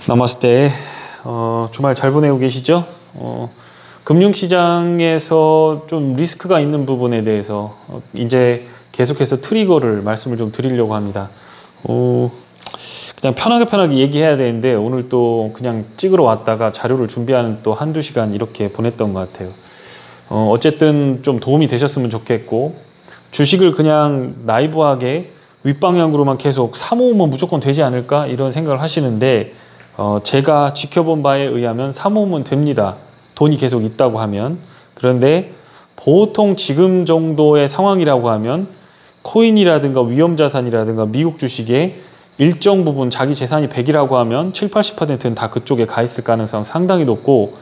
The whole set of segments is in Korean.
나마스테. 주말 잘 보내고 계시죠? 금융시장에서 좀 리스크가 있는 부분에 대해서 이제 계속해서 트리거를 말씀을 좀 드리려고 합니다. 그냥 편하게 얘기해야 되는데 오늘 또 그냥 찍으러 왔다가 자료를 준비하는 또 한두 시간 이렇게 보냈던 것 같아요. 어쨌든 좀 도움이 되셨으면 좋겠고, 주식을 그냥 나이브하게 윗방향으로만 계속 사모으면 무조건 되지 않을까 이런 생각을 하시는데, 제가 지켜본 바에 의하면 사모으면 됩니다. 돈이 계속 있다고 하면. 그런데 보통 지금 정도의 상황이라고 하면 코인이라든가 위험자산이라든가 미국 주식의 일정 부분 자기 재산이 100이라고 하면 70~80%는 다 그쪽에 가 있을 가능성이 상당히 높고,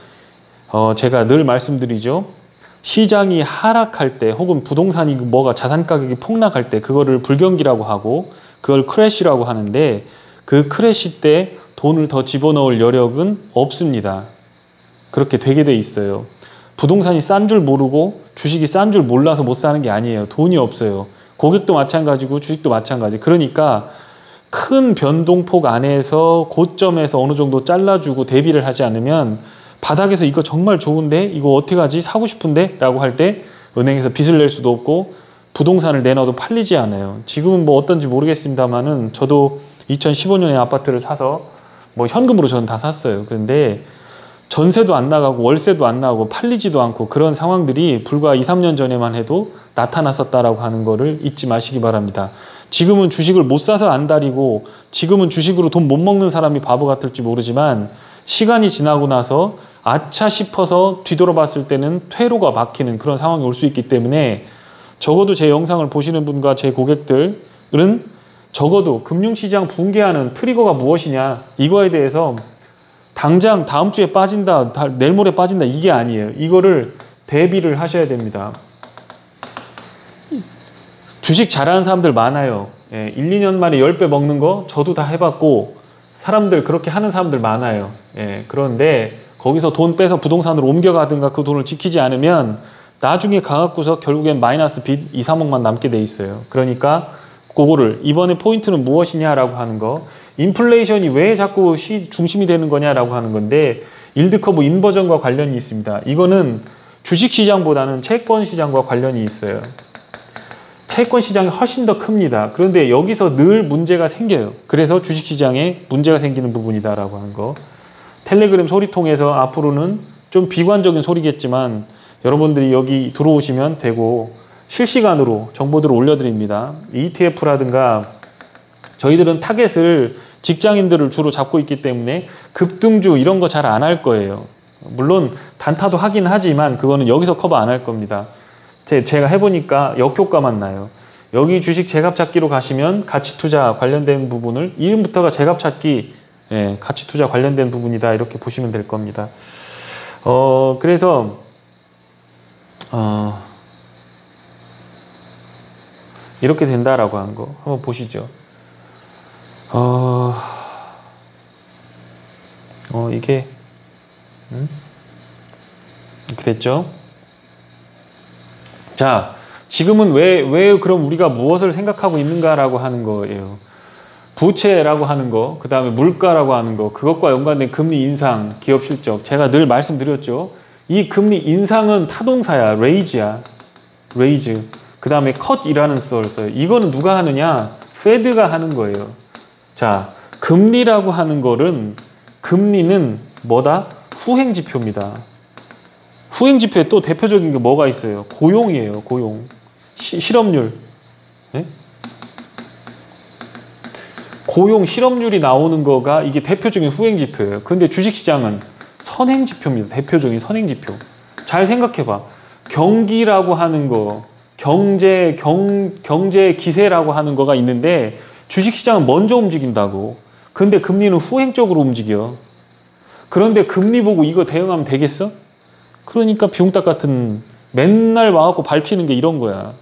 제가 늘 말씀드리죠. 시장이 하락할 때 혹은 부동산이 뭐가 자산 가격이 폭락할 때 그거를 불경기라고 하고 그걸 크래시라고 하는데, 그 크래시 때 돈을 더 집어넣을 여력은 없습니다. 그렇게 되게 돼 있어요. 부동산이 싼 줄 모르고 주식이 싼 줄 몰라서 못 사는 게 아니에요. 돈이 없어요. 고객도 마찬가지고 주식도 마찬가지. 그러니까 큰 변동폭 안에서 고점에서 어느 정도 잘라주고 대비를 하지 않으면, 바닥에서 이거 정말 좋은데 이거 어떻게 하지? 사고 싶은데? 라고 할 때 은행에서 빚을 낼 수도 없고 부동산을 내놔도 팔리지 않아요. 지금은 뭐 어떤지 모르겠습니다만은 저도 2015년에 아파트를 사서 뭐 현금으로 저는 다 샀어요. 그런데 전세도 안 나가고 월세도 안 나가고 팔리지도 않고 그런 상황들이 불과 2~3년 전에만 해도 나타났었다라고 하는 거를 잊지 마시기 바랍니다. 지금은 주식을 못 사서 안달이고 지금은 주식으로 돈 못 먹는 사람이 바보 같을지 모르지만, 시간이 지나고 나서 아차 싶어서 뒤돌아봤을 때는 퇴로가 막히는 그런 상황이 올 수 있기 때문에, 적어도 제 영상을 보시는 분과 제 고객들은 적어도 금융시장 붕괴하는 트리거가 무엇이냐, 이거에 대해서 당장 다음 주에 빠진다, 내일 모레 빠진다, 이게 아니에요. 이거를 대비를 하셔야 됩니다. 주식 잘하는 사람들 많아요. 1~2년 만에 10배 먹는 거 저도 다 해봤고, 사람들 그렇게 하는 사람들 많아요. 그런데 거기서 돈 빼서 부동산으로 옮겨가든가 그 돈을 지키지 않으면 나중에 가갖고서 결국엔 마이너스 빚 2~3억만 남게 돼 있어요. 그러니까 그거를, 이번에 포인트는 무엇이냐라고 하는 거, 인플레이션이 왜 자꾸 중심이 되는 거냐라고 하는 건데, 일드커브 인버전과 관련이 있습니다. 이거는 주식시장보다는 채권시장과 관련이 있어요. 채권시장이 훨씬 더 큽니다. 그런데 여기서 늘 문제가 생겨요. 그래서 주식시장에 문제가 생기는 부분이다라고 하는 거. 텔레그램 소리통해서 앞으로는 좀 비관적인 소리겠지만 여러분들이 여기 들어오시면 되고 실시간으로 정보들을 올려드립니다. ETF라든가 저희들은 타겟을 직장인들을 주로 잡고 있기 때문에 급등주 이런 거 잘 안 할 거예요. 물론 단타도 하긴 하지만 그거는 여기서 커버 안 할 겁니다. 제가 해보니까 역효과만 나요. 여기 주식 재갑찾기로 가시면 가치투자 관련된 부분을, 이름부터가 재갑찾기, 가치투자 관련된 부분이다, 이렇게 보시면 될 겁니다. 그래서 이렇게 된다라고 하는 거 한번 보시죠. 이게 그랬죠? 자, 지금은 왜 그럼 우리가 무엇을 생각하고 있는가라고 하는 거예요. 부채라고 하는 거, 그 다음에 물가라고 하는 거, 그것과 연관된 금리 인상, 기업 실적. 제가 늘 말씀드렸죠. 이 금리 인상은 타동사야. 레이즈야. 레이즈. 그 다음에 컷이라는 썰을 써요. 이거는 누가 하느냐? 페드가 하는 거예요. 자, 금리라고 하는 거는, 금리는 뭐다? 후행지표입니다. 후행지표에 또 대표적인 게 뭐가 있어요? 고용이에요. 고용. 실업률. 고용 실업률이 나오는 거가 이게 대표적인 후행지표예요. 근데 주식시장은 선행지표입니다. 대표적인 선행지표. 잘 생각해봐. 경기라고 하는 거, 경제 기세라고 하는 거가 있는데 주식시장은 먼저 움직인다고. 근데 금리는 후행적으로 움직여. 그런데 금리 보고 이거 대응하면 되겠어? 그러니까 비용딱 같은 맨날 와갖고 밟히는 게 이런 거야.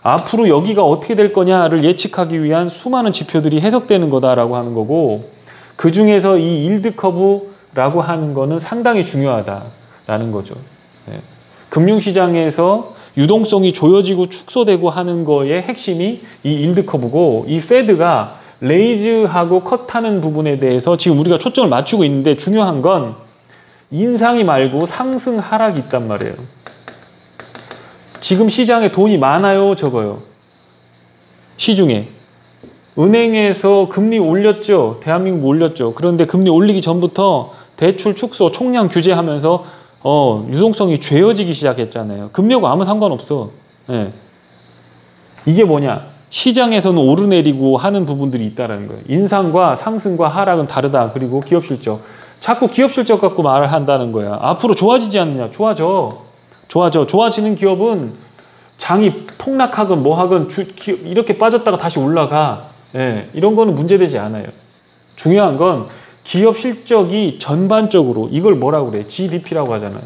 앞으로 여기가 어떻게 될 거냐를 예측하기 위한 수많은 지표들이 해석되는 거다라고 하는 거고, 그 중에서 이 일드 커브라고 하는 거는 상당히 중요하다라는 거죠. 금융시장에서 유동성이 조여지고 축소되고 하는 거의 핵심이 이 일드 커브고, 이 페드가 레이즈하고 컷하는 부분에 대해서 지금 우리가 초점을 맞추고 있는데 중요한 건 인상이 말고 상승 하락이 있단 말이에요. 지금 시장에 돈이 많아요, 적어요? 시중에. 은행에서 금리 올렸죠. 대한민국 올렸죠. 그런데 금리 올리기 전부터 대출 축소, 총량 규제하면서 유동성이 죄어지기 시작했잖아요. 금리하고 아무 상관없어. 예. 이게 뭐냐? 시장에서는 오르내리고 하는 부분들이 있다는 거예요. 인상과 상승과 하락은 다르다. 그리고 기업 실적. 자꾸 기업 실적 갖고 말을 한다는 거야. 앞으로 좋아지지 않느냐? 좋아져. 좋아지는 기업은 장이 폭락하건 뭐하건 이렇게 빠졌다가 다시 올라가. 예, 이런 거는 문제되지 않아요. 중요한 건 기업 실적이 전반적으로 이걸 뭐라고 그래? GDP라고 하잖아요.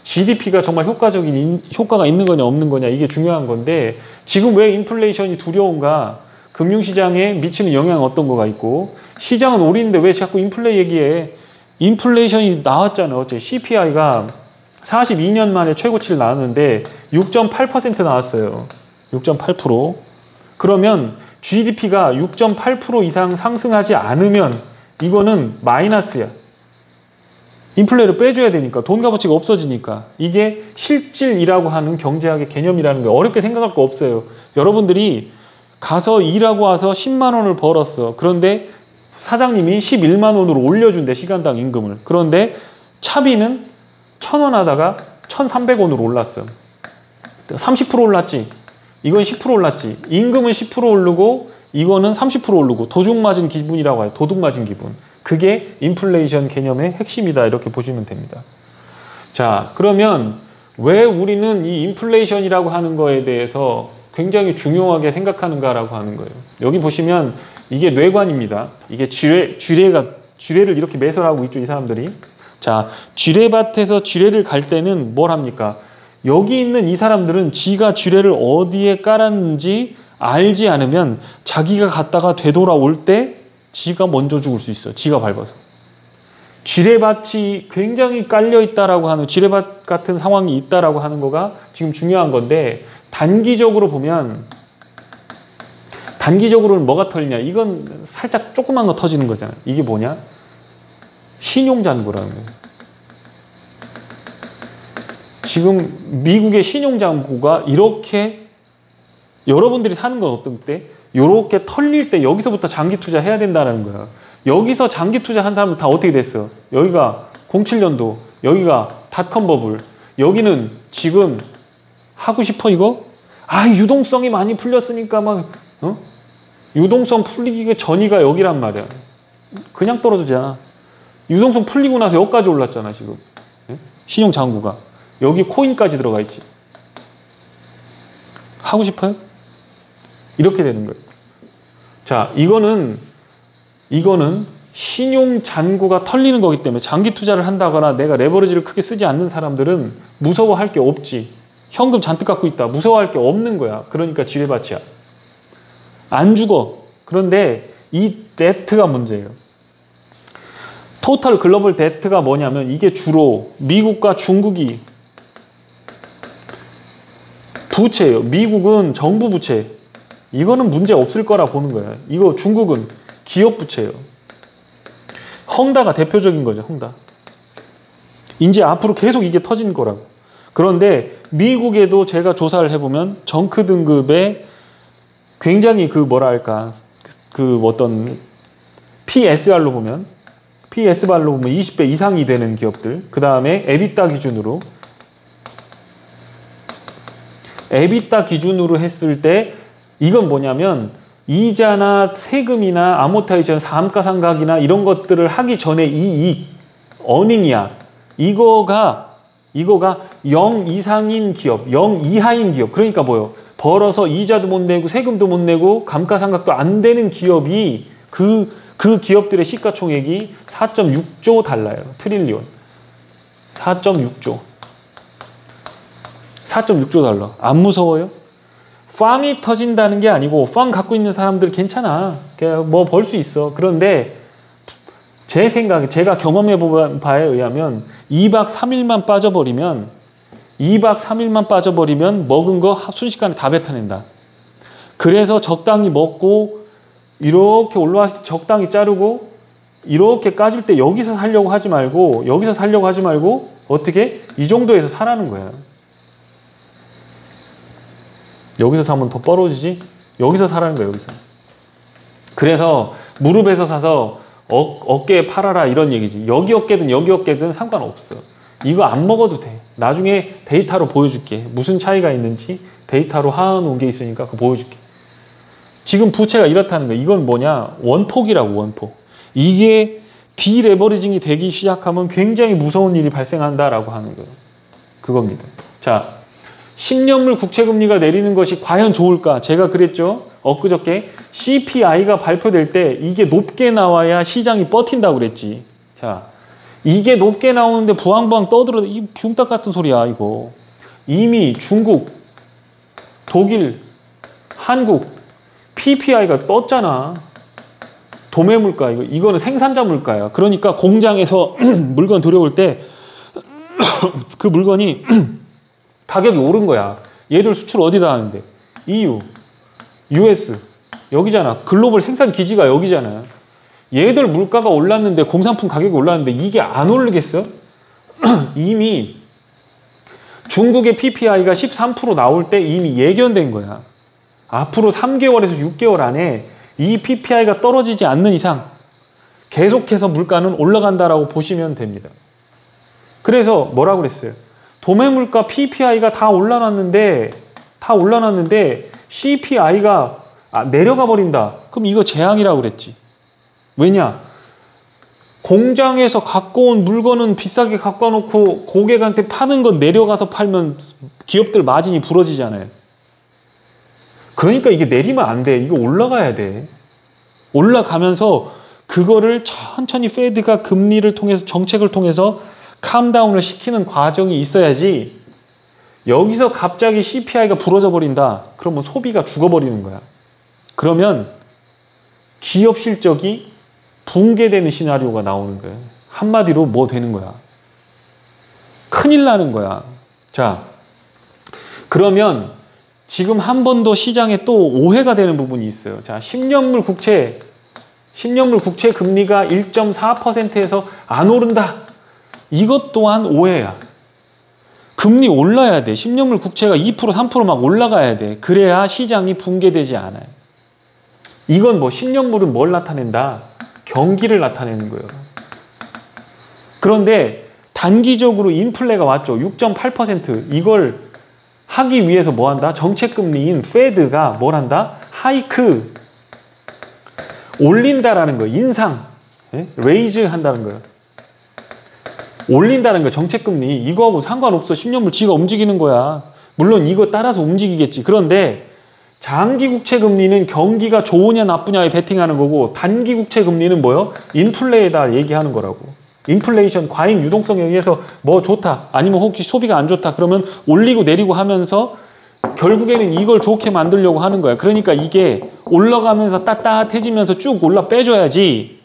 GDP가 정말 효과가 있는 거냐 없는 거냐 이게 중요한 건데 지금 왜 인플레이션이 두려운가? 금융시장에 미치는 영향 어떤 거가 있고 시장은 오리는데 왜 자꾸 인플레 얘기해? 인플레이션이 나왔잖아요. 어째 CPI가 42년 만에 최고치를 나왔는데 6.8% 나왔어요. 6.8%. 그러면 GDP가 6.8% 이상 상승하지 않으면 이거는 마이너스야. 인플레를 빼줘야 되니까 돈 값어치가 없어지니까 이게 실질이라고 하는 경제학의 개념이라는 거 어렵게 생각할 거 없어요. 여러분들이 가서 일하고 와서 10만 원을 벌었어. 그런데 사장님이 11만 원으로 올려준대 시간당 임금을. 그런데 차비는 1,000원 하다가 1,300원으로 올랐어. 30% 올랐지. 이건 10% 올랐지. 임금은 10% 오르고 이거는 30% 오르고 도둑 맞은 기분이라고 해요. 도둑 맞은 기분. 그게 인플레이션 개념의 핵심이다. 이렇게 보시면 됩니다. 자, 그러면 왜 우리는 이 인플레이션이라고 하는 거에 대해서 굉장히 중요하게 생각하는가라고 하는 거예요. 여기 보시면 이게 뇌관입니다. 이게 쥐레를 이렇게 매설하고 있죠. 이 사람들이. 자, 쥐레밭에서 쥐레를 갈 때는 뭘 합니까? 여기 있는 이 사람들은 지가 쥐레를 어디에 깔았는지 알지 않으면 자기가 갔다가 되돌아올 때 지가 먼저 죽을 수 있어요. 지가 밟아서. 쥐레밭이 굉장히 깔려있다라고 하는 쥐레밭 같은 상황이 있다라고 하는 거가 지금 중요한 건데 단기적으로 보면 단기적으로는 뭐가 터지냐? 이건 살짝 조그만 거 터지는 거잖아요. 이게 뭐냐? 신용잔고라는 거예요. 지금 미국의 신용잔고가 이렇게 여러분들이 사는 건 어떤 때? 이렇게 털릴 때 여기서부터 장기 투자해야 된다는 거야. 여기서 장기 투자한 사람들 다 어떻게 됐어? 여기가 07년도, 여기가 닷컴 버블, 여기는 지금 하고 싶어 이거? 아, 유동성이 많이 풀렸으니까 막 유동성 풀리기 전이가 여기란 말이야. 그냥 떨어지잖아. 유동성 풀리고 나서 여기까지 올랐잖아 지금. 신용잔고가. 여기 코인까지 들어가 있지. 하고 싶어요? 이렇게 되는 거예요. 자, 이거는 신용잔고가 털리는 거기 때문에 장기 투자를 한다거나 내가 레버리지를 크게 쓰지 않는 사람들은 무서워할 게 없지. 현금 잔뜩 갖고 있다. 무서워할 게 없는 거야. 그러니까 지뢰밭이야. 안 죽어. 그런데 이 데트가 문제예요. 토탈 글로벌 데트가 뭐냐면 이게 주로 미국과 중국이 부채예요. 미국은 정부 부채. 이거는 문제 없을 거라 보는 거예요. 이거 중국은 기업 부채예요. 헝다가 대표적인 거죠. 헝다. 이제 앞으로 계속 이게 터진 거라고. 그런데 미국에도 제가 조사를 해보면 정크 등급의 굉장히 어떤 PSR로 보면 20배 이상이 되는 기업들, 그 다음에 에비타 기준으로 했을 때 이건 뭐냐면 이자나 세금이나 아모타이션, 감가상각이나 이런 것들을 하기 전에 이익, 어닝이야. 이거가 0 이상인 기업, 0 이하인 기업. 그러니까 뭐예요? 벌어서 이자도 못 내고 세금도 못 내고 감가상각도 안 되는 기업이 그 기업들의 시가총액이 4.6조 달러예요. 트릴리온. 4.6조. 4.6조 달러. 안 무서워요? 빵이 터진다는 게 아니고 빵 갖고 있는 사람들 괜찮아. 뭐 벌 수 있어. 그런데 제 생각에 제가 경험해 본 바에 의하면 2박 3일만 빠져버리면 먹은 거 순식간에 다 뱉어낸다. 그래서 적당히 먹고 이렇게 올라와서 적당히 자르고 이렇게 까질 때 여기서 살려고 하지 말고 어떻게? 이 정도에서 사라는 거야. 여기서 사면 더 벌어지지? 여기서 사라는 거야, 여기서. 그래서 무릎에서 사서 어깨에 팔아라 이런 얘기지. 여기 어깨든 상관없어. 이거 안 먹어도 돼. 나중에 데이터로 보여줄게. 무슨 차이가 있는지 데이터로 하아놓은 게 있으니까 그거 보여줄게. 지금 부채가 이렇다는 거야. 이건 뭐냐? 원폭이라고, 원폭. 이게 디레버리징이 되기 시작하면 굉장히 무서운 일이 발생한다라고 하는 거예요. 그겁니다. 자, 10년물 국채금리가 내리는 것이 과연 좋을까? 제가 그랬죠. 엊그저께 CPI가 발표될 때 이게 높게 나와야 시장이 버틴다고 그랬지. 자, 이게 높게 나오는데 부항부항 떠들어. 이 흉딱 같은 소리야, 이거. 이미 중국, 독일, 한국 PPI가 떴잖아. 도매 물가, 이거는 생산자 물가야. 그러니까 공장에서 물건 들여올 때 그 물건이 가격이 오른 거야. 얘들 수출 어디다 하는데? EU, US, 여기잖아. 글로벌 생산 기지가 여기잖아. 얘들 물가가 올랐는데, 공산품 가격이 올랐는데 이게 안 오르겠어? 이미 중국의 PPI가 13% 나올 때 이미 예견된 거야. 앞으로 3개월에서 6개월 안에 이 PPI가 떨어지지 않는 이상 계속해서 물가는 올라간다라고 보시면 됩니다. 그래서 뭐라고 그랬어요? 도매 물가 PPI가 다 올라놨는데 CPI가 내려가 버린다. 그럼 이거 재앙이라고 그랬지. 왜냐? 공장에서 갖고 온 물건은 비싸게 갖고 놓고 고객한테 파는 건 내려가서 팔면 기업들 마진이 부러지잖아요. 그러니까 이게 내리면 안 돼. 이거 올라가야 돼. 올라가면서 그거를 천천히 페드가 금리를 통해서, 정책을 통해서 캄다운을 시키는 과정이 있어야지. 여기서 갑자기 CPI가 부러져 버린다. 그러면 소비가 죽어버리는 거야. 그러면 기업 실적이 붕괴되는 시나리오가 나오는 거예요. 한마디로 뭐 되는 거야? 큰일 나는 거야. 자, 그러면 지금 한 번 더 시장에 또 오해가 되는 부분이 있어요. 자, 10년물 국채 금리가 1.4%에서 안 오른다. 이것 또한 오해야. 금리 올라야 돼. 10년물 국채가 2%, 3% 막 올라가야 돼. 그래야 시장이 붕괴되지 않아요. 이건 뭐 10년물은 뭘 나타낸다? 경기를 나타내는 거예요. 그런데 단기적으로 인플레가 왔죠. 6.8%. 이걸 하기 위해서 뭐 한다? 정책금리인 페드가 뭘 한다? 하이크. 올린다라는 거예요. 인상. 레이즈 한다는 거예요. 올린다는 거예요. 정책금리. 이거하고 상관없어. 10년물 지가 움직이는 거야. 물론 이거 따라서 움직이겠지. 그런데 장기 국채 금리는 경기가 좋으냐 나쁘냐에 베팅하는 거고, 단기 국채 금리는 뭐요? 인플레에다 얘기하는 거라고. 인플레이션, 과잉 유동성에 의해서 뭐 좋다, 아니면 혹시 소비가 안 좋다 그러면 올리고 내리고 하면서 결국에는 이걸 좋게 만들려고 하는 거야. 그러니까 이게 올라가면서 따뜻해지면서 쭉 올라 빼줘야지.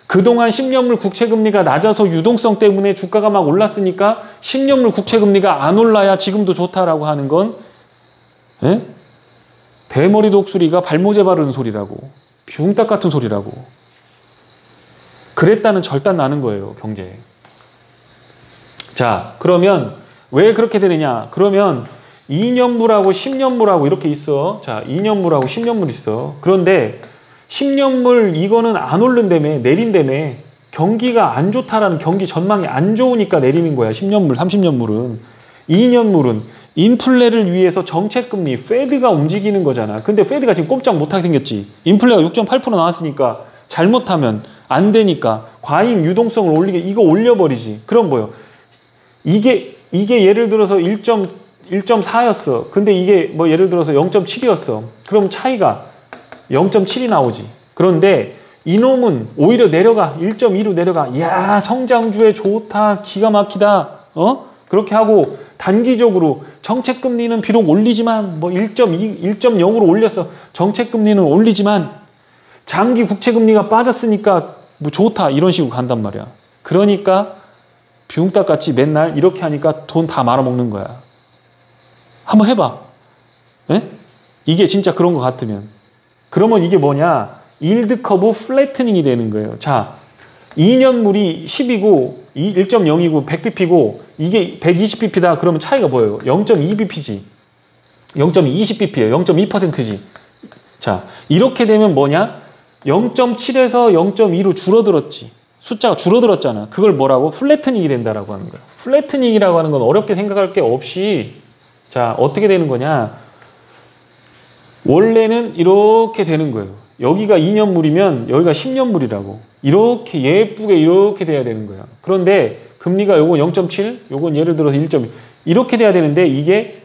그동안 10년물 국채 금리가 낮아서 유동성 때문에 주가가 막 올랐으니까 10년물 국채 금리가 안 올라야 지금도 좋다라고 하는 건 대머리 독수리가 발모제 바르는 소리라고. 흉딱 같은 소리라고. 그랬다는 절단 나는 거예요, 경제에. 자, 그러면 왜 그렇게 되느냐? 그러면 2년물하고 10년물하고 이렇게 있어. 자, 2년물하고 10년물 있어. 그런데 10년물 이거는 안 오른다며, 내린다며. 경기가 안 좋다라는, 경기 전망이 안 좋으니까 내리는 거야. 10년물, 30년물은. 2년물은 인플레를 위해서 정책금리, 페드가 움직이는 거잖아. 근데 페드가 지금 꼼짝 못하게 생겼지. 인플레가 6.8% 나왔으니까 잘못하면 안 되니까 과잉 유동성을 올리게, 이거 올려버리지. 그럼 뭐요? 이게 예를 들어서 1.4였어. 근데 이게 뭐 예를 들어서 0.7이었어. 그럼 차이가 0.7이 나오지. 그런데 이놈은 오히려 내려가. 1.2로 내려가. 이야, 성장주에 좋다. 기가 막히다. 그렇게 하고 단기적으로 정책금리는 비록 올리지만 뭐 1.2, 1.0으로 올렸어. 정책금리는 올리지만 장기 국채금리가 빠졌으니까 뭐 좋다. 이런 식으로 간단 말이야. 그러니까 비웅딱같이 맨날 이렇게 하니까 돈 다 말아먹는 거야. 한번 해봐. 이게 진짜 그런 것 같으면. 그러면 이게 뭐냐? 일드 커브 플래트닝이 되는 거예요. 자, 2년물이 10이고 1.0이고 100bp고 이게 120bp다. 그러면 차이가 뭐예요? 0.2bp지. 0.20bp예요. 0.2%지. 자, 이렇게 되면 뭐냐? 0.7에서 0.2로 줄어들었지. 숫자가 줄어들었잖아. 그걸 뭐라고? 플래트닝이 된다라고 하는 거야. 플래트닝이라고 하는 건 어렵게 생각할 게 없이, 자, 어떻게 되는 거냐? 원래는 이렇게 되는 거예요. 여기가 2년물이면 여기가 10년물이라고. 이렇게 예쁘게 이렇게 돼야 되는 거야. 그런데 금리가 요건 0.7, 요건 예를 들어서 1.2 이렇게 돼야 되는데 이게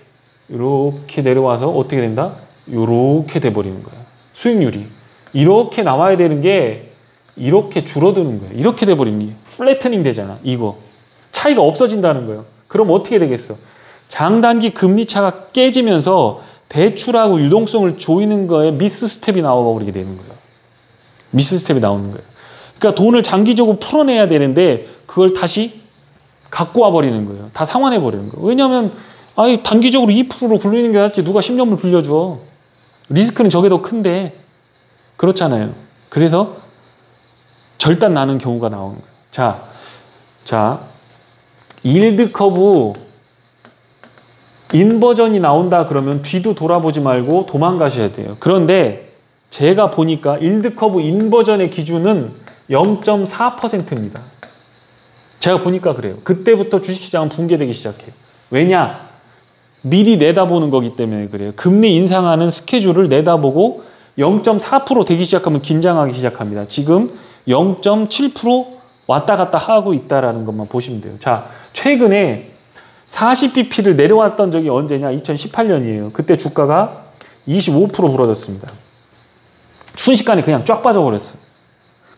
이렇게 내려와서 어떻게 된다? 이렇게 돼버리는 거야. 수익률이. 이렇게 나와야 되는 게 이렇게 줄어드는 거예요. 이렇게 돼버리는 게 플래트닝 되잖아. 이거. 차이가 없어진다는 거예요. 그럼 어떻게 되겠어? 장단기 금리 차가 깨지면서 대출하고 유동성을 조이는 거에 미스 스텝이 나와버리게 되는 거예요. 미스 스텝이 나오는 거예요. 그러니까 돈을 장기적으로 풀어내야 되는데 그걸 다시 갖고 와버리는 거예요. 다 상환해버리는 거예요. 왜냐하면 아니 단기적으로 2%로 굴리는 게 낫지 누가 10년물 빌려줘. 리스크는 저게 더 큰데. 그렇잖아요. 그래서 절단 나는 경우가 나오는 거예요. 자, 일드 커브 인버전이 나온다 그러면 뒤도 돌아보지 말고 도망가셔야 돼요. 그런데 제가 보니까 일드 커브 인버전의 기준은 0.4%입니다. 제가 보니까 그래요. 그때부터 주식시장은 붕괴되기 시작해요. 왜냐? 미리 내다보는 거기 때문에 그래요. 금리 인상하는 스케줄을 내다보고 0.4% 되기 시작하면 긴장하기 시작합니다. 지금 0.7% 왔다 갔다 하고 있다는 것만 보시면 돼요. 자, 최근에 40bp를 내려왔던 적이 언제냐? 2018년이에요. 그때 주가가 25% 부러졌습니다. 순식간에 그냥 쫙 빠져버렸어.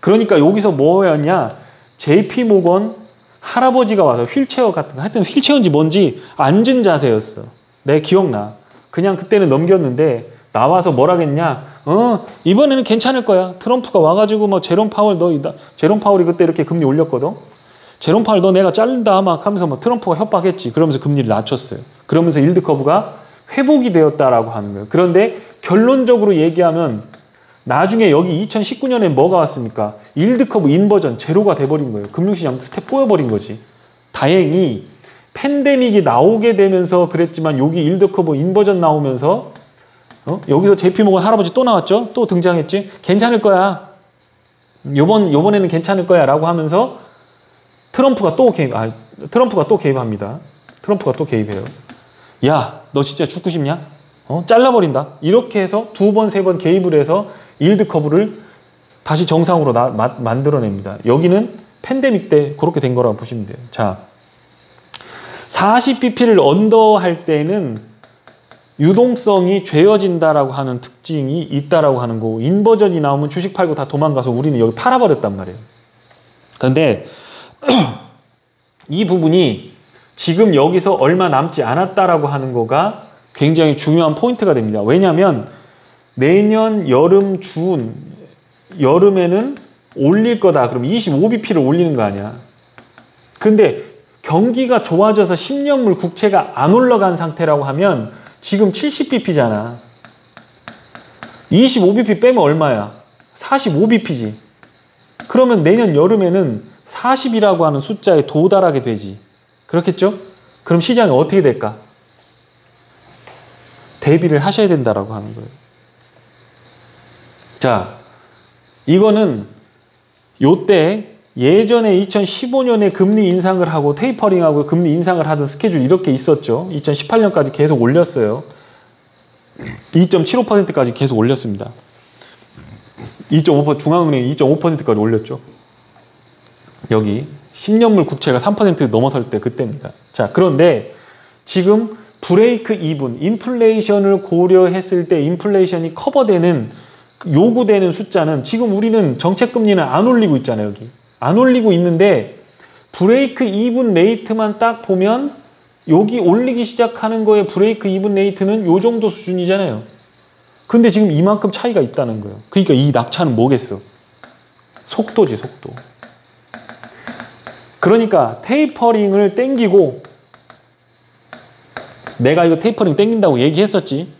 그러니까 여기서 뭐였냐? JP모건 할아버지가 와서 휠체어 같은 거, 하여튼 휠체어인지 뭔지 앉은 자세였어. 내 기억나. 그냥 그때는 넘겼는데 나와서 뭐라겠냐? 이번에는 괜찮을 거야. 트럼프가 와가지고 뭐 제롬 파월이 그때 이렇게 금리 올렸거든. 제롬 파월 너 내가 자른다 막 하면서 뭐 트럼프가 협박했지. 그러면서 금리를 낮췄어요. 그러면서 일드 커브가 회복이 되었다라고 하는 거예요. 그런데 결론적으로 얘기하면 나중에 여기 2019년에 뭐가 왔습니까? 일드 커브 인버전 제로가 돼버린 거예요. 금융시장 스텝 꼬여버린 거지. 다행히 팬데믹이 나오게 되면서 그랬지만 여기 일드 커브 인버전 나오면서 여기서 JP모건 할아버지 또 나왔죠? 또 등장했지? 괜찮을 거야. 요번에는 괜찮을 거야 라고 하면서 트럼프가 또 개입합니다. 트럼프가 또 개입해요. 야, 너 진짜 죽고 싶냐? 잘라버린다. 이렇게 해서 두 번, 세 번 개입을 해서 일드 커브를 다시 정상으로 만들어냅니다. 여기는 팬데믹 때 그렇게 된 거라고 보시면 돼요. 자, 40bp를 언더 할 때는 유동성이 죄어진다라고 하는 특징이 있다라고 하는 거고, 인버전이 나오면 주식 팔고 다 도망가서 우리는 여기 팔아버렸단 말이에요. 그런데 이 부분이 지금 여기서 얼마 남지 않았다라고 하는 거가 굉장히 중요한 포인트가 됩니다. 왜냐하면 내년 여름에는 올릴 거다. 그럼 25bp를 올리는 거 아니야. 근데 경기가 좋아져서 10년물 국채가 안 올라간 상태라고 하면 지금 70bp잖아. 25bp 빼면 얼마야? 45bp지. 그러면 내년 여름에는 40이라고 하는 숫자에 도달하게 되지. 그렇겠죠? 그럼 시장이 어떻게 될까? 대비를 하셔야 된다라고 하는 거예요. 자, 이거는 요때 예전에 2015년에 금리 인상을 하고 테이퍼링하고 금리 인상을 하던 스케줄 이렇게 있었죠. 2018년까지 계속 올렸어요. 2.75%까지 계속 올렸습니다. 2.5% 중앙은행이 2.5%까지 올렸죠. 여기 10년물 국채가 3% 넘어설 때 그때입니다. 자, 그런데 지금 브레이크 이븐, 인플레이션을 고려했을 때 인플레이션이 커버되는 요구되는 숫자는 지금 우리는 정책금리는 안 올리고 있잖아요. 여기 안 올리고 있는데 브레이크 이븐 레이트만 딱 보면 여기 올리기 시작하는 거에 브레이크 이븐 레이트는 요 정도 수준이잖아요. 근데 지금 이만큼 차이가 있다는 거예요. 그러니까 이 낙차는 뭐겠어? 속도지, 속도. 그러니까 테이퍼링을 땡기고, 내가 이거 테이퍼링 땡긴다고 얘기했었지.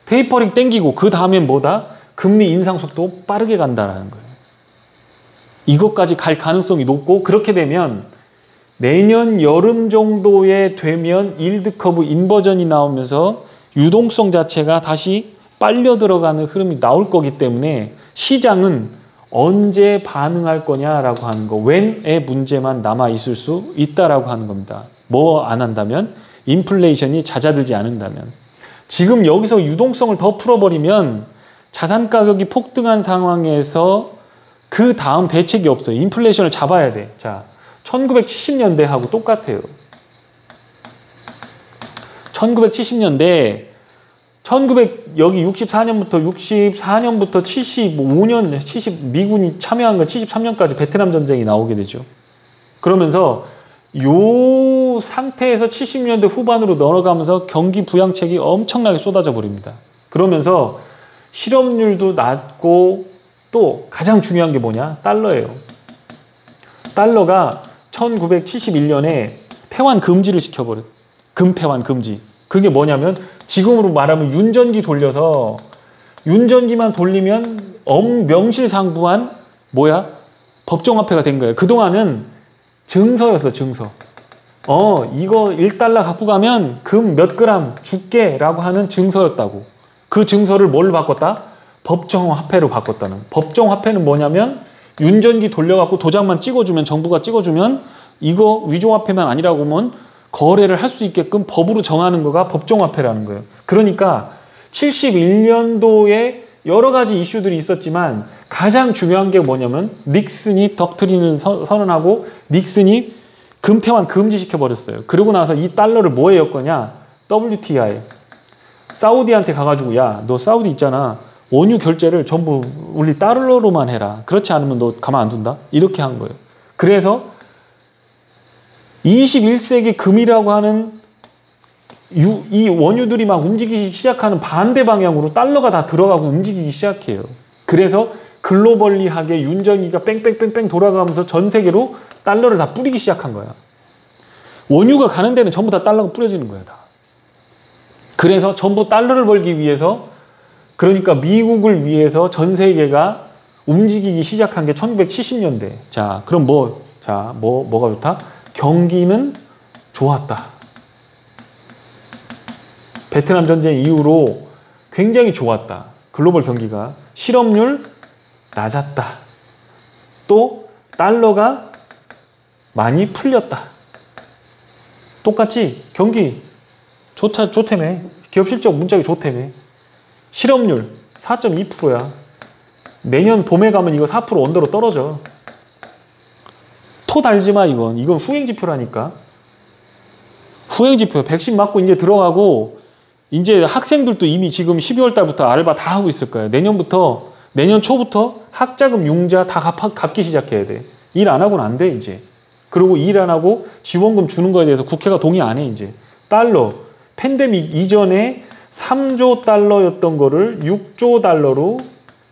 테이퍼링 땡기고 그 다음엔 뭐다? 그 금리 인상 속도 빠르게 간다라는 거예요. 이것까지 갈 가능성이 높고 그렇게 되면 내년 여름 정도에 되면 일드 커브 인버전이 나오면서 유동성 자체가 다시 빨려 들어가는 흐름이 나올 거기 때문에 시장은 언제 반응할 거냐라고 하는 거, when의 문제만 남아 있을 수 있다라고 하는 겁니다. 뭐 안 한다면? 인플레이션이 잦아들지 않는다면. 지금 여기서 유동성을 더 풀어버리면 자산 가격이 폭등한 상황에서 그 다음 대책이 없어요. 인플레이션을 잡아야 돼. 자, 1970년대하고 똑같아요. 1970년대 여기 64년부터 75년 미군이 참여한 건 73년까지 베트남 전쟁이 나오게 되죠. 그러면서 요 상태에서 70년대 후반으로 넘어가면서 경기 부양책이 엄청나게 쏟아져 버립니다. 그러면서 실업률도 낮고 또 가장 중요한 게 뭐냐? 달러예요. 달러가 1971년에 태환 금지를 시켜버렸. 금태환 금지. 그게 뭐냐면 지금으로 말하면 윤전기 돌려서 윤전기만 돌리면 명실상부한 법정화폐가 된 거예요. 그동안은 증서였어, 증서. 이거 1달러 갖고 가면 금 몇 그램 줄게 라고 하는 증서였다고. 그 증서를 뭘로 바꿨다? 법정화폐로 바꿨다는. 법정화폐는 뭐냐면 윤전기 돌려갖고 도장만 찍어주면, 정부가 찍어주면 이거 위조화폐만 아니라고 하면 거래를 할 수 있게끔 법으로 정하는 거가 법정화폐라는 거예요. 그러니까 71년도에 여러 가지 이슈들이 있었지만 가장 중요한 게 뭐냐면 닉슨이 덕트린을 선언하고 닉슨이 금태환 금지시켜버렸어요. 그러고 나서 이 달러를 뭐에 엮었냐? WTI. 사우디한테 가가지고 야, 너 사우디 있잖아. 원유 결제를 전부 우리 달러로만 해라. 그렇지 않으면 너 가만 안 둔다? 이렇게 한 거예요. 그래서 21세기 금이라고 하는 이 원유들이 막 움직이기 시작하는 반대 방향으로 달러가 다 들어가고 움직이기 시작해요. 그래서 글로벌리하게 윤전기가 뺑뺑뺑뺑 돌아가면서 전 세계로 달러를 다 뿌리기 시작한 거야. 원유가 가는 데는 전부 다 달러가 뿌려지는 거야, 다. 그래서 전부 달러를 벌기 위해서, 그러니까 미국을 위해서 전 세계가 움직이기 시작한 게 1970년대. 자, 그럼 뭐가 좋다? 경기는 좋았다. 베트남 전쟁 이후로 굉장히 좋았다. 글로벌 경기가. 실업률 낮았다. 또 달러가 많이 풀렸다. 똑같이 경기 좋다며. 기업 실적 문짝이 좋다며. 실업률 4.2%야. 내년 봄에 가면 이거 4% 언더로 떨어져. 토 달지 마, 이건. 이건 후행지표라니까. 후행지표. 백신 맞고 이제 들어가고, 이제 학생들도 이미 지금 12월 달부터 알바 다 하고 있을 거야. 내년 초부터 학자금 융자 다 갚기 시작해야 돼. 일 안 하고는 안 돼, 이제. 그리고 일 안 하고 지원금 주는 거에 대해서 국회가 동의 안 해, 이제. 달러. 팬데믹 이전에 3조 달러였던 거를 6조 달러로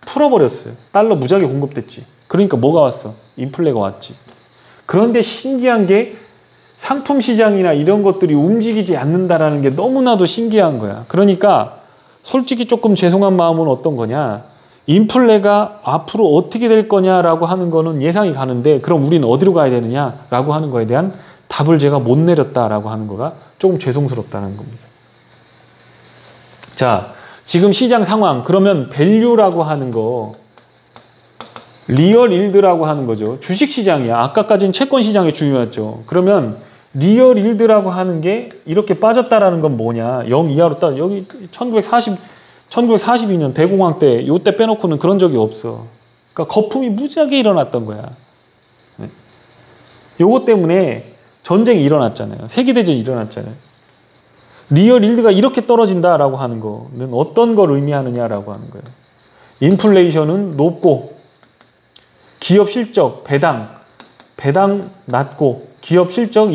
풀어버렸어요. 달러 무지하게 공급됐지. 그러니까 뭐가 왔어? 인플레가 왔지. 그런데 신기한 게 상품 시장이나 이런 것들이 움직이지 않는다라는 게 너무나도 신기한 거야. 그러니까 솔직히 조금 죄송한 마음은 어떤 거냐. 인플레가 앞으로 어떻게 될 거냐라고 하는 거는 예상이 가는데 그럼 우리는 어디로 가야 되느냐라고 하는 거에 대한 답을 제가 못 내렸다라고 하는 거가 조금 죄송스럽다는 겁니다. 자, 지금 시장 상황, 그러면 밸류라고 하는 거, 리얼 일드라고 하는 거죠. 주식시장이야. 아까까지는 채권시장이 중요했죠. 그러면 리얼 일드라고 하는 게 이렇게 빠졌다라는 건 뭐냐. 0 이하로 따 여기 1942년 대공황 때 요때 빼놓고는 그런 적이 없어. 그러니까 거품이 무지하게 일어났던 거야. 네. 요거 때문에 전쟁이 일어났잖아요. 세계대전이 일어났잖아요. 리얼 일드가 이렇게 떨어진다라고 하는 거는 어떤 걸 의미하느냐라고 하는 거예요. 인플레이션은 높고 기업 실적, 배당 낮고 기업 실적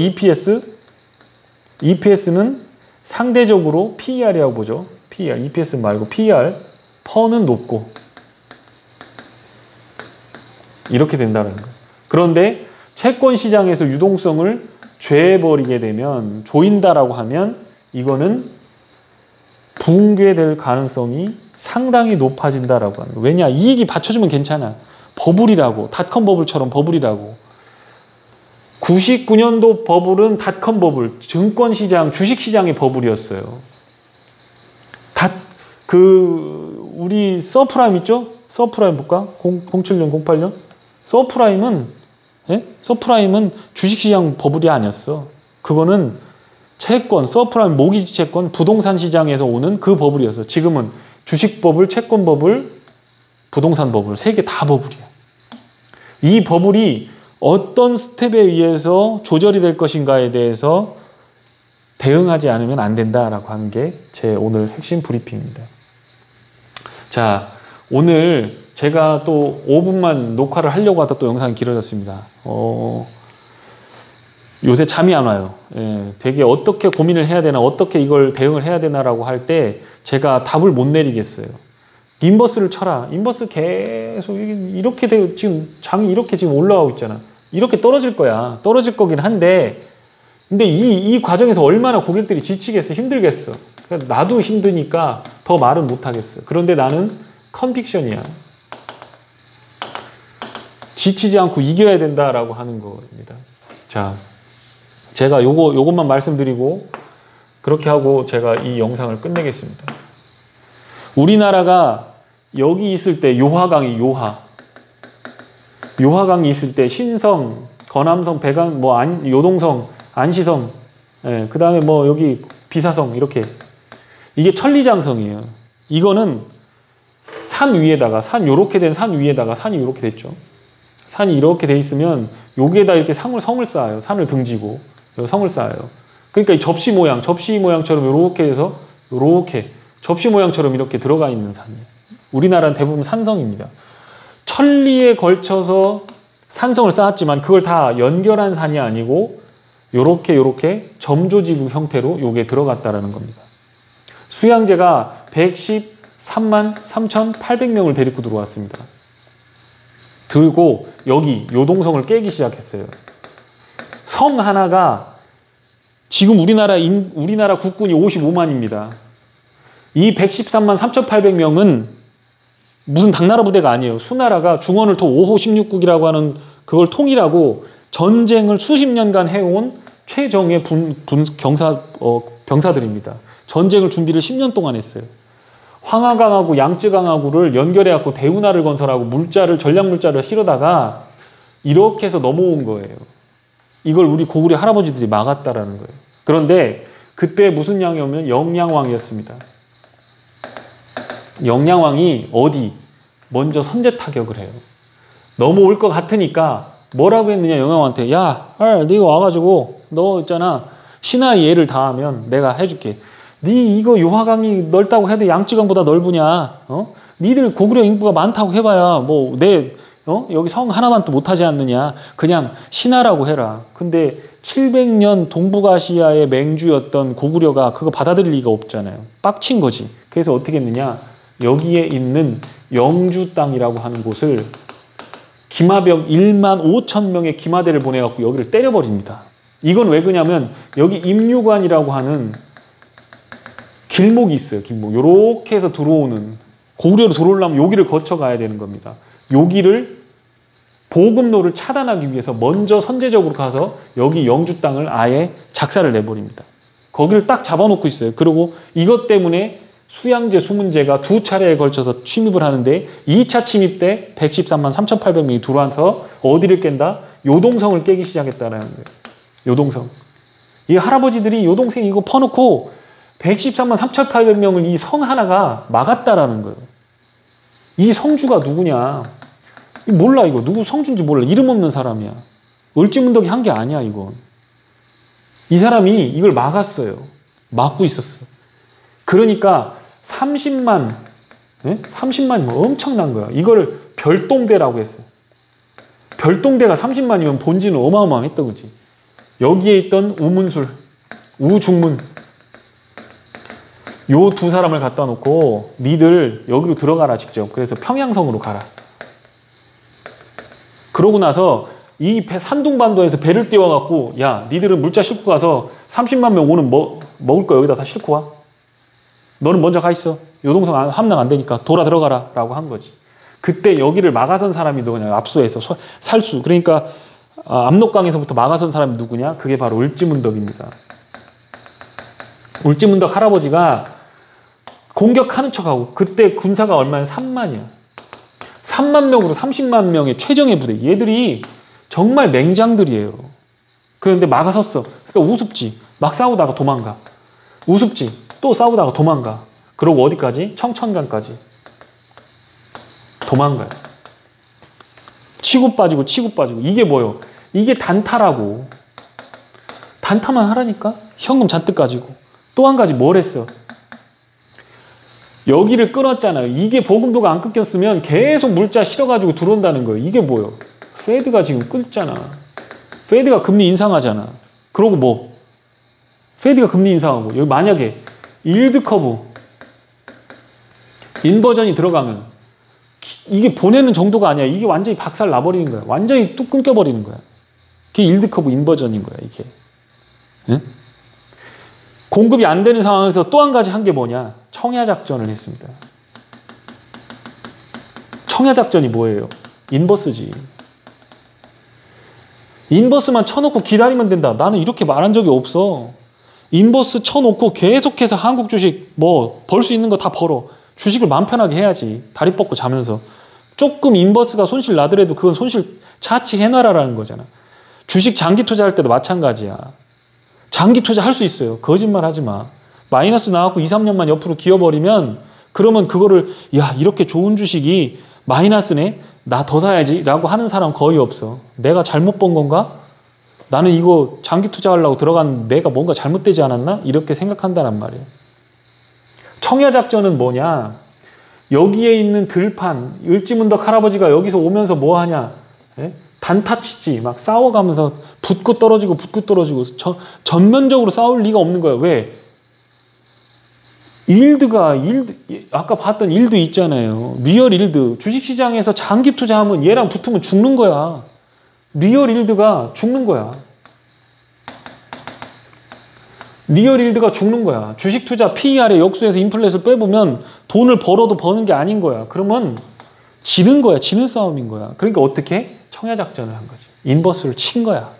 EPS는 상대적으로 PER이라고 보죠. PER, EPS 말고 PER, 퍼는 높고 이렇게 된다는 거예요. 그런데 채권 시장에서 유동성을 죄버리게 되면, 조인다라고 하면 이거는 붕괴될 가능성이 상당히 높아진다라고 하는 거예요. 왜냐? 이익이 받쳐주면 괜찮아. 버블이라고. 닷컴 버블처럼 버블이라고. 99년도 버블은 닷컴 버블, 증권시장, 주식시장의 버블이었어요. 우리 서프라임 있죠? 서프라임 볼까? 07년, 08년? 서프라임은 주식시장 버블이 아니었어. 그거는 채권, 서프라임 모기지 채권, 부동산 시장에서 오는 그 버블이었어. 지금은 주식 버블, 채권 버블, 부동산 버블, 세 개 다 버블이야. 이 버블이 어떤 스텝에 의해서 조절이 될 것인가에 대해서 대응하지 않으면 안 된다라고 하는 게 제 오늘 핵심 브리핑입니다. 자, 오늘 제가 또 5분만 녹화를 하려고 하다 또 영상이 길어졌습니다. 요새 잠이 안 와요. 예, 되게 어떻게 고민을 해야 되나, 어떻게 이걸 대응을 해야 되나라고 할 때 제가 답을 못 내리겠어요. 인버스를 쳐라. 인버스 계속 이렇게 되고 지금 장이 이렇게 지금 올라가고 있잖아. 이렇게 떨어질 거야. 떨어질 거긴 한데, 근데 이 과정에서 얼마나 고객들이 지치겠어, 힘들겠어. 그러니까 나도 힘드니까 더 말은 못 하겠어. 그런데 나는 컨빅션이야. 지치지 않고 이겨야 된다라고 하는 겁니다. 자, 제가 요것만 말씀드리고 그렇게 하고 제가 이 영상을 끝내겠습니다. 우리나라가 여기 있을 때 요하강이 요하강이 있을 때 신성, 건암성, 배강, 요동성, 안시성, 예, 그 다음에 여기 비사성 이렇게 이게 천리장성이에요. 이거는 산 위에다가 요렇게 된 산 위에다가 산이 요렇게 됐죠. 산이 이렇게 돼 있으면 여기에다 이렇게 성을 쌓아요. 산을 등지고 성을 쌓아요. 그러니까 이 접시 모양처럼 요렇게 해서 요렇게 접시 모양처럼 이렇게 들어가 있는 산이에요. 우리나라는 대부분 산성입니다. 천리에 걸쳐서 산성을 쌓았지만 그걸 다 연결한 산이 아니고 요렇게 점조지구 형태로 요게 들어갔다라는 겁니다. 수양제가 113만 3,800명을 데리고 들어왔습니다. 들고 여기 요동성을 깨기 시작했어요. 성 하나가 지금 우리나라 국군이 55만입니다. 이 113만 3,800명은 무슨 당나라 부대가 아니에요. 수나라가 중원을 토 5호 16국이라고 하는 그걸 통일하고 전쟁을 수십 년간 해온 최정예 병사들입니다. 전쟁을 준비를 10년 동안 했어요. 황하강하고 양쯔강하고를 연결해갖고 대운하를 건설하고 전략물자를 실어다가 이렇게 해서 넘어온 거예요. 이걸 우리 고구려 할아버지들이 막았다라는 거예요. 그런데 그때 무슨 양이었냐면 영양왕이었습니다. 영양왕이 먼저 선제 타격을 해요. 넘어올 것 같으니까 뭐라고 했느냐, 영양왕한테. 야, 네가 와가지고 너 있잖아, 신하의 예를 다하면 내가 해줄게. 네 이거 요하강이 넓다고 해도 양쯔강보다 넓으냐? 니들 고구려 인구가 많다고 해봐야 여기 성 하나만 또 못하지 않느냐? 그냥 신하라고 해라. 근데 700년 동북아시아의 맹주였던 고구려가 그거 받아들일 리가 없잖아요. 빡친 거지. 그래서 어떻게 했느냐? 여기에 있는 영주 땅이라고 하는 곳을 기마병 1만 5천 명의 기마대를 보내갖고 여기를 때려버립니다. 이건 왜 그러냐면 여기 임류관이라고 하는 길목이 있어요. 길목. 요렇게 해서 고구려로 들어오려면 여기를 거쳐 가야 되는 겁니다. 여기를 보급로를 차단하기 위해서 먼저 선제적으로 가서 여기 영주 땅을 아예 작사를 내버립니다. 거기를 딱 잡아놓고 있어요. 그리고 이것 때문에 수양제, 수문제가 두 차례에 걸쳐서 침입을 하는데 2차 침입 때 113만 3,800명이 들어와서 어디를 깬다? 요동성을 깨기 시작했다는 거예요. 요동성. 이 할아버지들이 요동생 이거 퍼놓고 113만 3,800명을 이 성 하나가 막았다라는 거예요. 이 성주가 누구냐? 몰라 이거. 누구 성주인지 몰라. 이름 없는 사람이야. 을지문덕이 한 게 아니야 이건. 이 사람이 이걸 막았어요. 막고 있었어. 그러니까 30만, 30만이면 엄청난 거야. 이거를 별동대라고 했어요. 별동대가 30만이면 본진은 어마어마했던 거지. 여기에 있던 우문술, 우중문 요 두 사람을 갖다 놓고 니들 여기로 들어가라 직접. 그래서 평양성으로 가라. 그러고 나서 이 산둥반도에서 배를 띄워갖고 야 니들은 물자 싣고 가서 30만 명 오는 먹을 거 여기다 다 싣고 와. 너는 먼저 가 있어. 요동성 함락 안 되니까 돌아 들어가라 라고 한 거지. 그때 여기를 막아선 사람이 누구냐? 압수해서 살수. 그러니까 압록강에서부터 막아선 사람이 누구냐? 그게 바로 을지문덕입니다. 을지문덕 할아버지가 공격하는 척하고 그때 군사가 얼마냐? 3만이야. 3만 명으로 30만 명의 최정예 부대. 얘들이 정말 맹장들이에요. 그런데 막아섰어. 그러니까 우습지. 막 싸우다가 도망가. 우습지. 또 싸우다가 도망가. 그러고 어디까지? 청천강까지. 도망가요. 치고 빠지고 치고 빠지고. 이게 뭐예요? 이게 단타라고. 단타만 하라니까? 현금 잔뜩 가지고. 또 한 가지 뭘 했어? 여기를 끊었잖아요. 이게 보금도가 안 끊겼으면 계속 물자 실어가지고 들어온다는 거예요. 이게 뭐예요? 페드가 지금 끊잖아. 페드가 금리 인상하잖아. 그러고 뭐? 페드가 금리 인상하고 여기 만약에 일드 커브 인버전이 들어가면 이게 보내는 정도가 아니야. 이게 완전히 박살 나버리는 거야. 완전히 뚝 끊겨버리는 거야. 그게 일드 커브 인버전인 거야. 이게. 응? 공급이 안 되는 상황에서 또 한 가지 한 게 뭐냐? 청야작전을 했습니다. 청야작전이 뭐예요? 인버스지. 인버스만 쳐놓고 기다리면 된다. 나는 이렇게 말한 적이 없어. 인버스 쳐놓고 계속해서 한국 주식 뭐 벌 수 있는 거 다 벌어. 주식을 마음 편하게 해야지. 다리 뻗고 자면서. 조금 인버스가 손실 나더라도 그건 손실 차치해놔라라는 거잖아. 주식 장기 투자할 때도 마찬가지야. 장기 투자 할 수 있어요. 거짓말 하지 마. 마이너스 나왔고 2, 3년만 옆으로 기어버리면 그러면 그거를 야 이렇게 좋은 주식이 마이너스네? 나 더 사야지 라고 하는 사람 거의 없어. 내가 잘못 본 건가? 나는 이거 장기 투자하려고 들어간 내가 뭔가 잘못되지 않았나? 이렇게 생각한다는 말이에요. 청야작전은 뭐냐? 여기에 있는 들판, 을지문덕 할아버지가 여기서 오면서 뭐 하냐? 예? 단타 치지. 막 싸워가면서 붙고 떨어지고 전면적으로 싸울 리가 없는 거야. 왜? 일드, 아까 봤던 일드 있잖아요. 리얼 일드. 주식시장에서 장기 투자하면 얘랑 붙으면 죽는 거야. 리얼 일드가 죽는 거야. 리얼 일드가 죽는 거야. 주식 투자 PER에 역수해서 인플레이션 빼보면 돈을 벌어도 버는 게 아닌 거야. 그러면 지는 거야. 지는 싸움인 거야. 그러니까 어떻게? 청야작전을 한 거지. 인버스를 친 거야.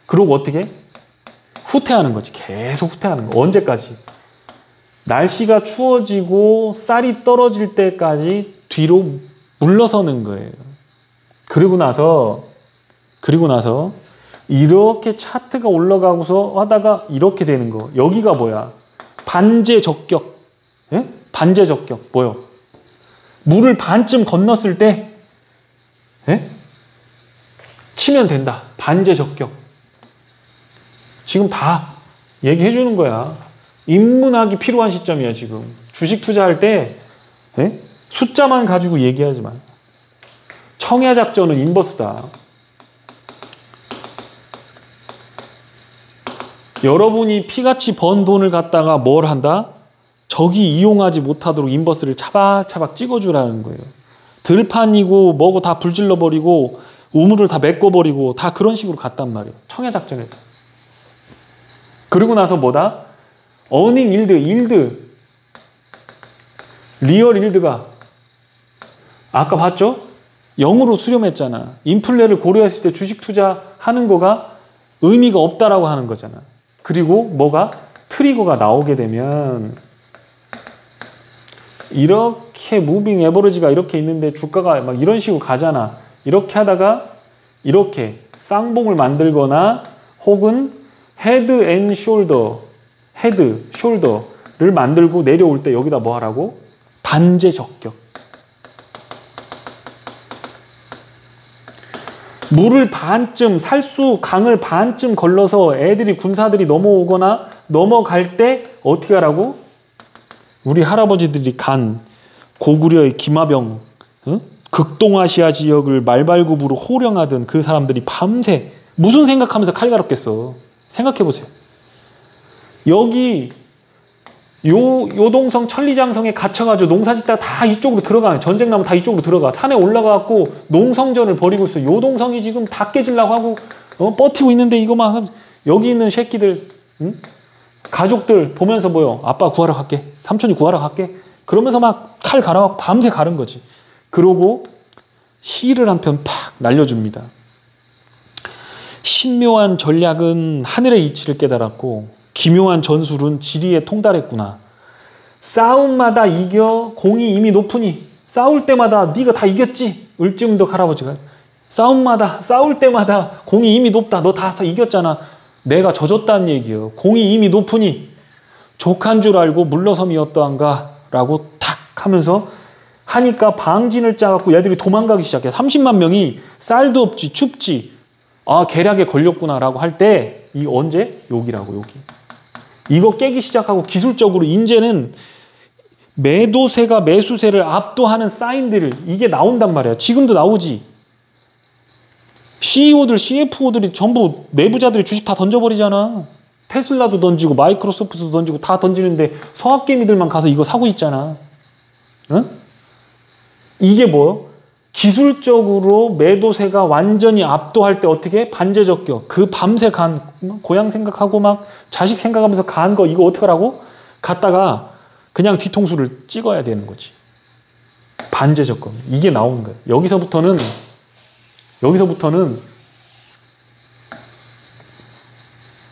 그리고 어떻게? 후퇴하는 거지. 계속 후퇴하는 거. 언제까지? 날씨가 추워지고 쌀이 떨어질 때까지 뒤로 물러서는 거예요. 그리고 나서 이렇게 차트가 올라가고서 하다가 이렇게 되는 거. 여기가 뭐야? 반제 적격. 예? 반제 적격. 뭐요? 물을 반쯤 건넜을 때 예? 치면 된다. 반제 적격. 지금 다 얘기해 주는 거야. 인문학이 필요한 시점이야 지금. 주식 투자할 때 예? 숫자만 가지고 얘기하지 마. 청야작전은 인버스다. 여러분이 피같이 번 돈을 갖다가 뭘 한다? 적이 이용하지 못하도록 인버스를 차박차박 찍어주라는 거예요. 들판이고 뭐고 다 불질러버리고 우물을 다 메꿔버리고 다 그런 식으로 갔단 말이에요. 청야작전에서. 그리고 나서 뭐다? 어닝 일드. 리얼 일드가 아까 봤죠? 0으로 수렴했잖아. 인플레를 고려했을 때 주식 투자하는 거가 의미가 없다라고 하는 거잖아. 그리고 뭐가? 트리거가 나오게 되면 이렇게 무빙 에버리지가 이렇게 있는데 주가가 막 이런 식으로 가잖아. 이렇게 하다가 이렇게 쌍봉을 만들거나 혹은 헤드 앤 숄더, 헤드, 숄더를 만들고 내려올 때 여기다 뭐 하라고? 반제 적격. 물을 반쯤, 살수 강을 반쯤 걸러서 애들이 군사들이 넘어오거나 넘어갈 때 어떻게 하라고? 우리 할아버지들이 간 고구려의 기마병, 극동아시아 지역을 말발굽으로 호령하던 그 사람들이 밤새 무슨 생각하면서 칼 갈았겠어. 생각해보세요. 여기 요동성 천리장성에 갇혀가지고 농사짓다가 다 이쪽으로 들어가. 전쟁 나면 다 이쪽으로 들어가. 산에 올라가갖고 농성전을 벌이고 있어. 요동성이 지금 다 깨지려고 하고 버티고 있는데 이거 막 여기 있는 새끼들 가족들 보면서 뭐요? 아빠 구하러 갈게. 삼촌이 구하러 갈게. 그러면서 막 칼 갈아갖고 밤새 가른 거지. 그러고 시를 한 편 팍 날려줍니다. 신묘한 전략은 하늘의 이치를 깨달았고 기묘한 전술은 지리에 통달했구나. 싸움마다 이겨 공이 이미 높으니 싸울 때마다 네가 다 이겼지. 을지문덕 할아버지가 싸울 때마다 공이 이미 높다. 너 다 이겼잖아. 내가 져줬다는 얘기예요. 공이 이미 높으니 족한 줄 알고 물러섬이 어떠한가 라고 탁 하면서 하니까 방진을 짜갖고 얘들이 도망가기 시작해. 30만 명이 쌀도 없지 춥지. 아 계략에 걸렸구나 라고 할 때 이 언제? 여기라고 여기. 이거 깨기 시작하고 기술적으로 이제는 매도세가 매수세를 압도하는 사인들을 이게 나온단 말이야. 지금도 나오지. CEO들, CFO들이 전부 내부자들이 주식 다 던져버리잖아. 테슬라도 던지고 마이크로소프트도 던지고 다 던지는데 서학개미들만 가서 이거 사고 있잖아. 응? 이게 뭐요? 기술적으로 매도세가 완전히 압도할 때 어떻게? 반제적격. 그 밤새 간 고향 생각하고 막 자식 생각하면서 간 거 이거 어떻게 하라고? 갔다가 그냥 뒤통수를 찍어야 되는 거지. 반제적격. 이게 나오는 거예요.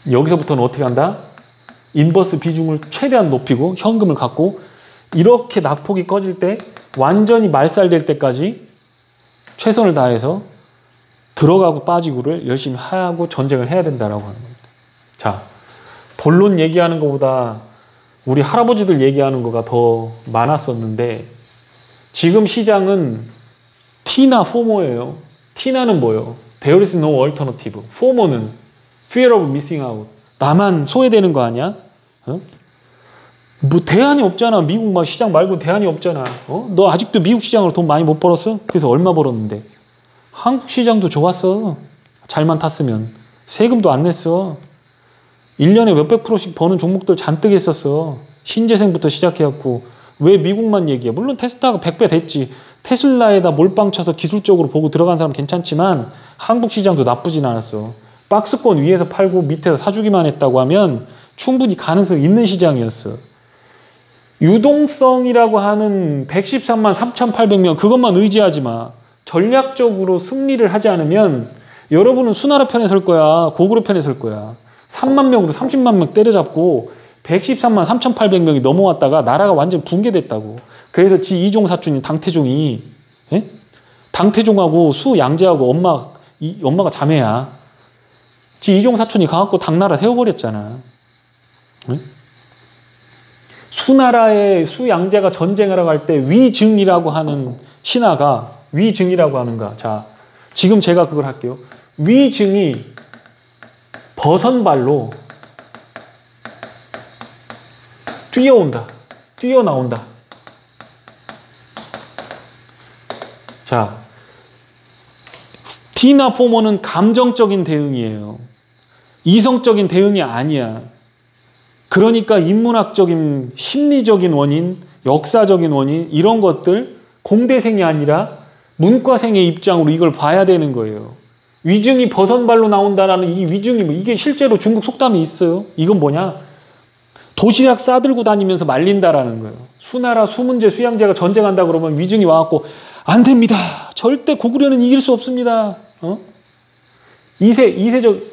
여기서부터는 어떻게 한다? 인버스 비중을 최대한 높이고 현금을 갖고 이렇게 낙폭이 꺼질 때 완전히 말살될 때까지 최선을 다해서 들어가고 빠지고를 열심히 하고 전쟁을 해야 된다라고 하는 겁니다. 자, 본론 얘기하는 것보다 우리 할아버지들 얘기하는 거가 더 많았었는데 지금 시장은 T나 FOMO예요. T나는 뭐예요? There is no alternative. FOMO는 Fear of missing out. 나만 소외되는 거 아니야? 어? 뭐 대안이 없잖아. 미국 막 시장 말고 대안이 없잖아. 어? 너 아직도 미국 시장으로 돈 많이 못 벌었어? 그래서 얼마 벌었는데? 한국 시장도 좋았어. 잘만 탔으면. 세금도 안 냈어. 1년에 몇백 프로씩 버는 종목들 잔뜩 있었어. 신재생부터 시작해갖고. 왜 미국만 얘기해? 물론 테스라가 100배 됐지. 테슬라에다 몰빵 쳐서 기술적으로 보고 들어간 사람 괜찮지만 한국 시장도 나쁘진 않았어. 박스권 위에서 팔고 밑에서 사주기만 했다고 하면 충분히 가능성 있는 시장이었어. 유동성이라고 하는 113만 3,800명 그것만 의지하지 마. 전략적으로 승리를 하지 않으면 여러분은 수나라 편에 설 거야. 고구려 편에 설 거야. 3만 명으로 30만 명 때려잡고 113만 3,800명이 넘어왔다가 나라가 완전 붕괴됐다고. 그래서 지 이종 사촌인 당태종이 예? 당태종하고 수양제하고 엄마가 자매야. 지 이종 사촌이 가갖고 당나라 세워버렸잖아. 예? 수나라의 수양제가 전쟁을 하고 할 때 위증이라고 하는 신하가 위증이라고 하는가. 자, 지금 제가 그걸 할게요. 위증이 버선발로 뛰어나온다. 자, T나 포모는 감정적인 대응이에요. 이성적인 대응이 아니야. 그러니까 인문학적인 심리적인 원인, 역사적인 원인 이런 것들 공대생이 아니라 문과생의 입장으로 이걸 봐야 되는 거예요. 위증이 버선발로 나온다라는 이 위증이 이게 실제로 중국 속담이 있어요. 이건 뭐냐? 도시락 싸들고 다니면서 말린다라는 거예요. 수나라 수문제 수양제가 전쟁한다 그러면 위증이 와갖고 안 됩니다. 절대 고구려는 이길 수 없습니다. 어? 이세적이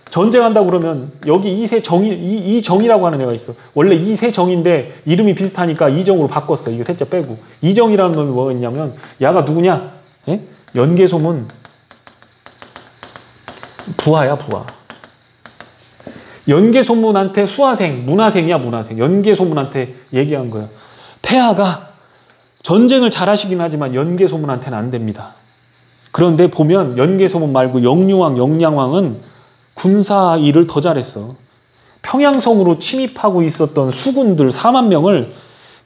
전쟁한다고 그러면 여기 이정이라고 하는 애가 있어. 원래 이세정인데 이름이 비슷하니까 이정으로 바꿨어. 이거 셋째 빼고. 이정이라는 놈이 뭐였냐면 야가 누구냐? 예? 연개소문 부하야 부하. 연개소문한테 수하생, 문하생이야 문하생. 연개소문한테 얘기한 거야. 폐하가 전쟁을 잘하시긴 하지만 연개소문한테는 안 됩니다. 그런데 보면 연개소문 말고 영유왕, 영량왕은 군사 일을 더 잘했어. 평양성으로 침입하고 있었던 수군들 4만 명을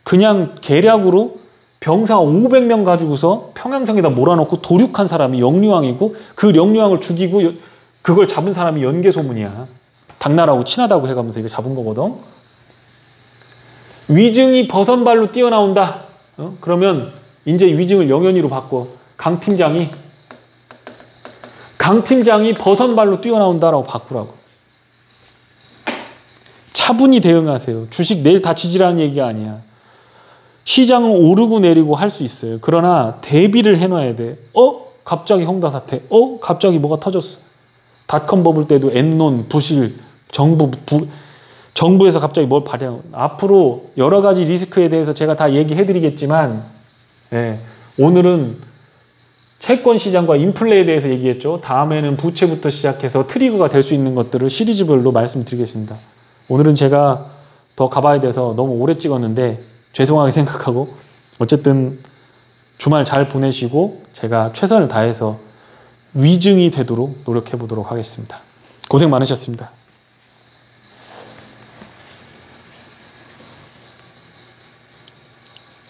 그냥 계략으로 병사 500명 가지고서 평양성에다 몰아넣고 도륙한 사람이 영유왕이고 그 영유왕을 죽이고 그걸 잡은 사람이 연개소문이야. 당나라하고 친하다고 해가면서 이거 잡은 거거든. 위증이 버선발로 뛰어나온다. 그러면 이제 위증을 영연히로 바꿔. 강 팀장이 버선발로 뛰어나온다라고 바꾸라고. 차분히 대응하세요. 주식 내일 다 지지라는 얘기가 아니야. 시장은 오르고 내리고 할 수 있어요. 그러나 대비를 해놔야 돼. 갑자기 홍다 사태. 갑자기 뭐가 터졌어. 닷컴 버블 때도 엔론, 부실, 정부에서 갑자기 뭘 발행. 앞으로 여러 가지 리스크에 대해서 제가 다 얘기해드리겠지만, 예, 오늘은 채권 시장과 인플레에 대해서 얘기했죠. 다음에는 부채부터 시작해서 트리거가 될 수 있는 것들을 시리즈별로 말씀드리겠습니다. 오늘은 제가 더 가봐야 돼서 너무 오래 찍었는데 죄송하게 생각하고, 어쨌든 주말 잘 보내시고 제가 최선을 다해서 위증이 되도록 노력해 보도록 하겠습니다. 고생 많으셨습니다.